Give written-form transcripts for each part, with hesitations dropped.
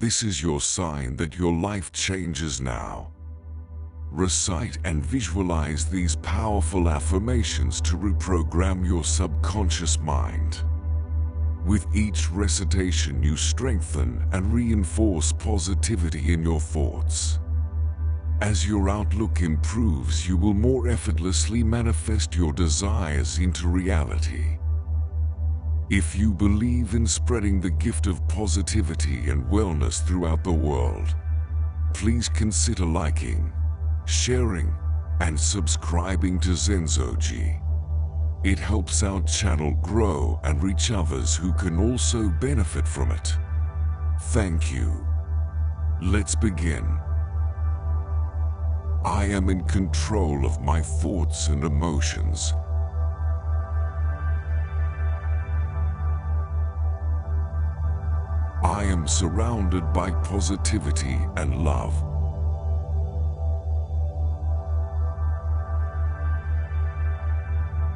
This is your sign that your life changes now. Recite and visualize these powerful affirmations to reprogram your subconscious mind. With each recitation, you strengthen and reinforce positivity in your thoughts. As your outlook improves, you will more effortlessly manifest your desires into reality. If you believe in spreading the gift of positivity and wellness throughout the world, please consider liking, sharing, and subscribing to Zenzoji. It helps our channel grow and reach others who can also benefit from it. Thank you. Let's begin. I am in control of my thoughts and emotions. I am surrounded by positivity and love.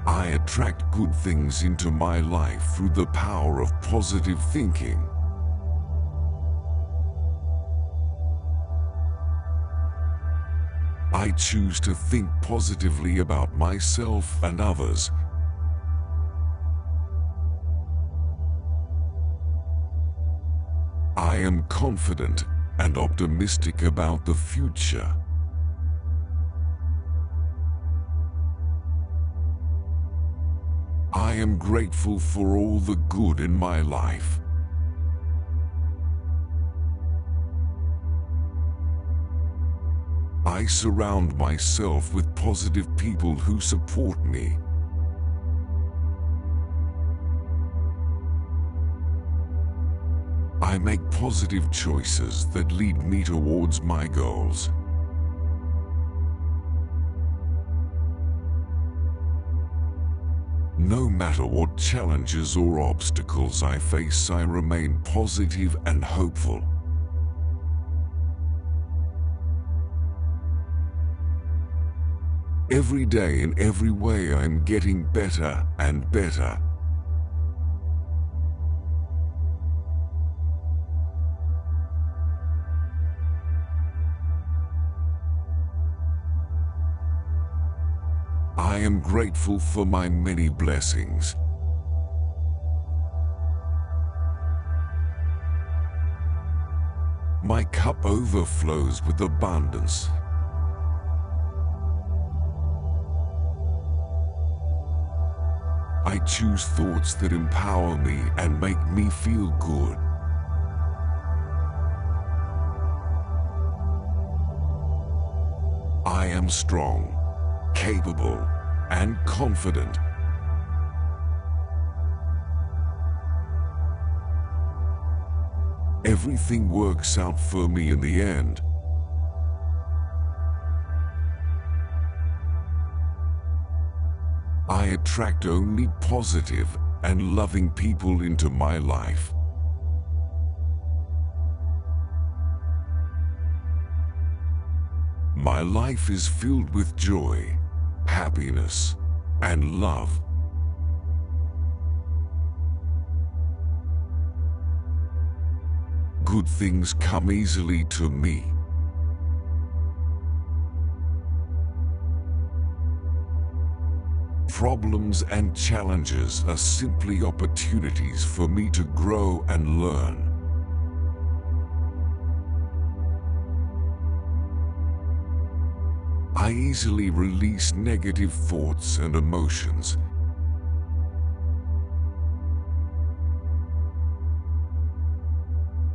I attract good things into my life through the power of positive thinking. I choose to think positively about myself and others. I am confident and optimistic about the future. I am grateful for all the good in my life. I surround myself with positive people who support me. I make positive choices that lead me towards my goals. No matter what challenges or obstacles I face, I remain positive and hopeful. Every day in every way I'm getting better and better. I am grateful for my many blessings. My cup overflows with abundance. I choose thoughts that empower me and make me feel good. I am strong, capable, and confident. Everything works out for me in the end. I attract only positive and loving people into my life. My life is filled with joy, happiness, and love. Good things come easily to me. Problems and challenges are simply opportunities for me to grow and learn. I easily release negative thoughts and emotions.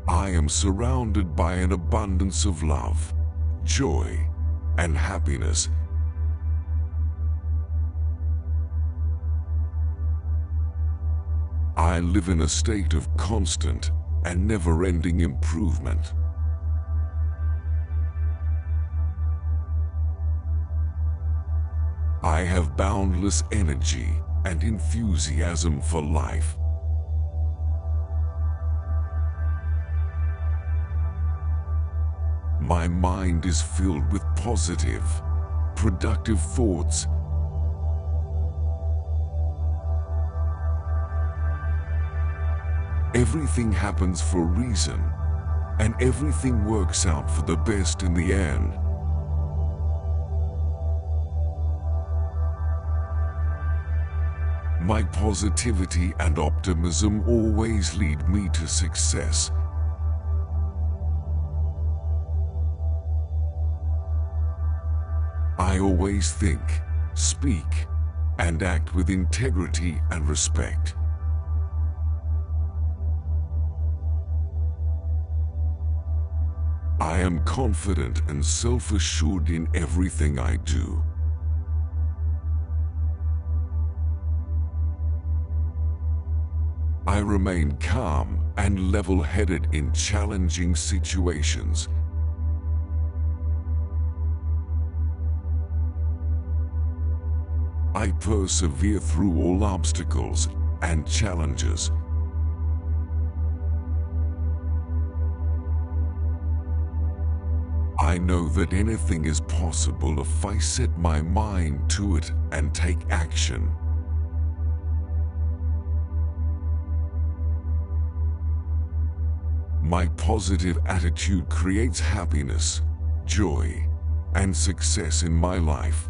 I am surrounded by an abundance of love, joy, and happiness. I live in a state of constant and never-ending improvement. I have boundless energy and enthusiasm for life. My mind is filled with positive, productive thoughts. Everything happens for a reason, and everything works out for the best in the end. My positivity and optimism always lead me to success. I always think, speak, and act with integrity and respect. I am confident and self-assured in everything I do. I remain calm and level-headed in challenging situations. I persevere through all obstacles and challenges. I know that anything is possible if I set my mind to it and take action. My positive attitude creates happiness, joy, and success in my life.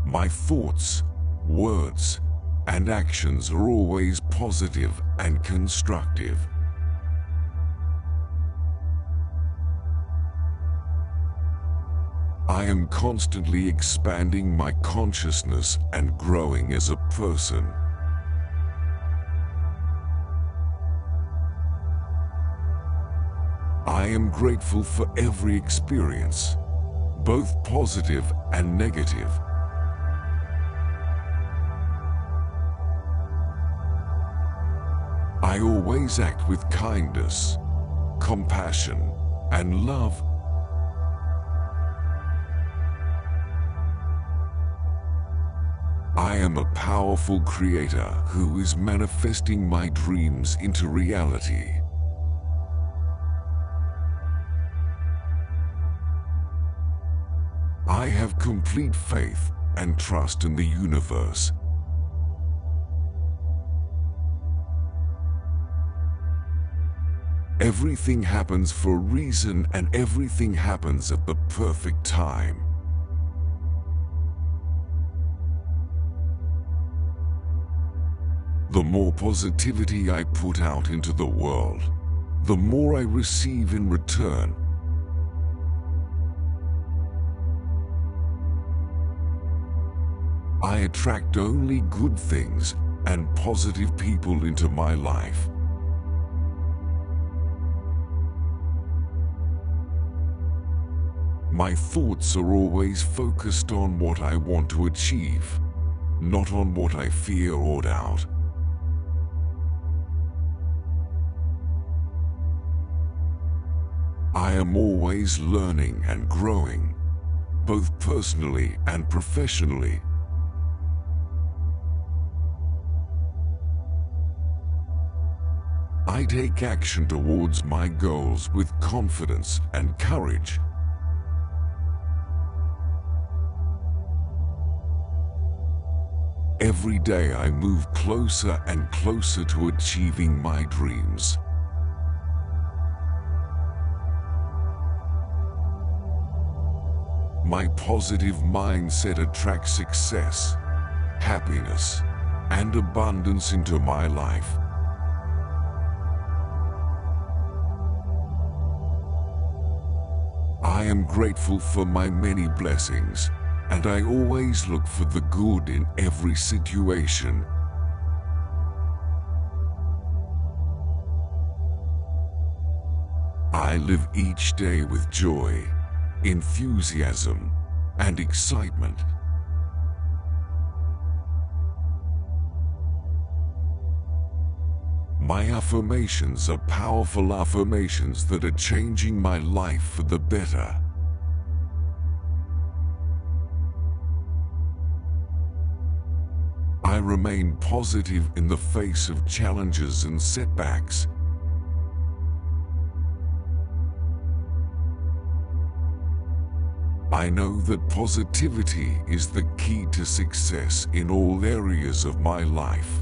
My thoughts, words, and actions are always positive and constructive. I am constantly expanding my consciousness and growing as a person. I am grateful for every experience, both positive and negative. I always act with kindness, compassion, and love. I am a powerful creator who is manifesting my dreams into reality. I have complete faith and trust in the universe. Everything happens for a reason, and everything happens at the perfect time. The more positivity I put out into the world, the more I receive in return. I attract only good things and positive people into my life. My thoughts are always focused on what I want to achieve, not on what I fear or doubt. I am always learning and growing, both personally and professionally. I take action towards my goals with confidence and courage. Every day I move closer and closer to achieving my dreams. My positive mindset attracts success, happiness, and abundance into my life. I am grateful for my many blessings, and I always look for the good in every situation. I live each day with joy, enthusiasm, and excitement. My affirmations are powerful affirmations that are changing my life for the better. I remain positive in the face of challenges and setbacks. I know that positivity is the key to success in all areas of my life.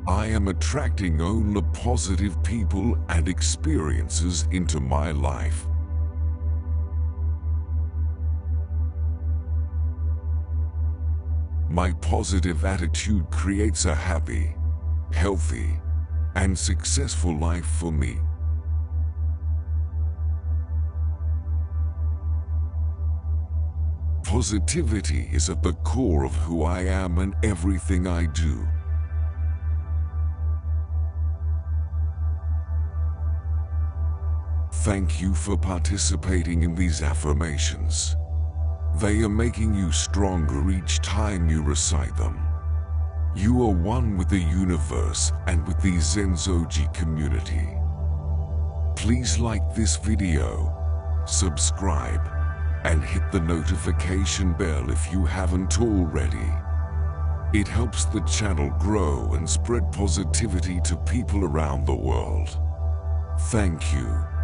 I am attracting only positive people and experiences into my life. My positive attitude creates a happy, healthy, and successful life for me. Positivity is at the core of who I am and everything I do. Thank you for participating in these affirmations. They are making you stronger each time you recite them. You are one with the universe and with the Zenzoji community. Please like this video, subscribe, and hit the notification bell if you haven't already. It helps the channel grow and spread positivity to people around the world. Thank you.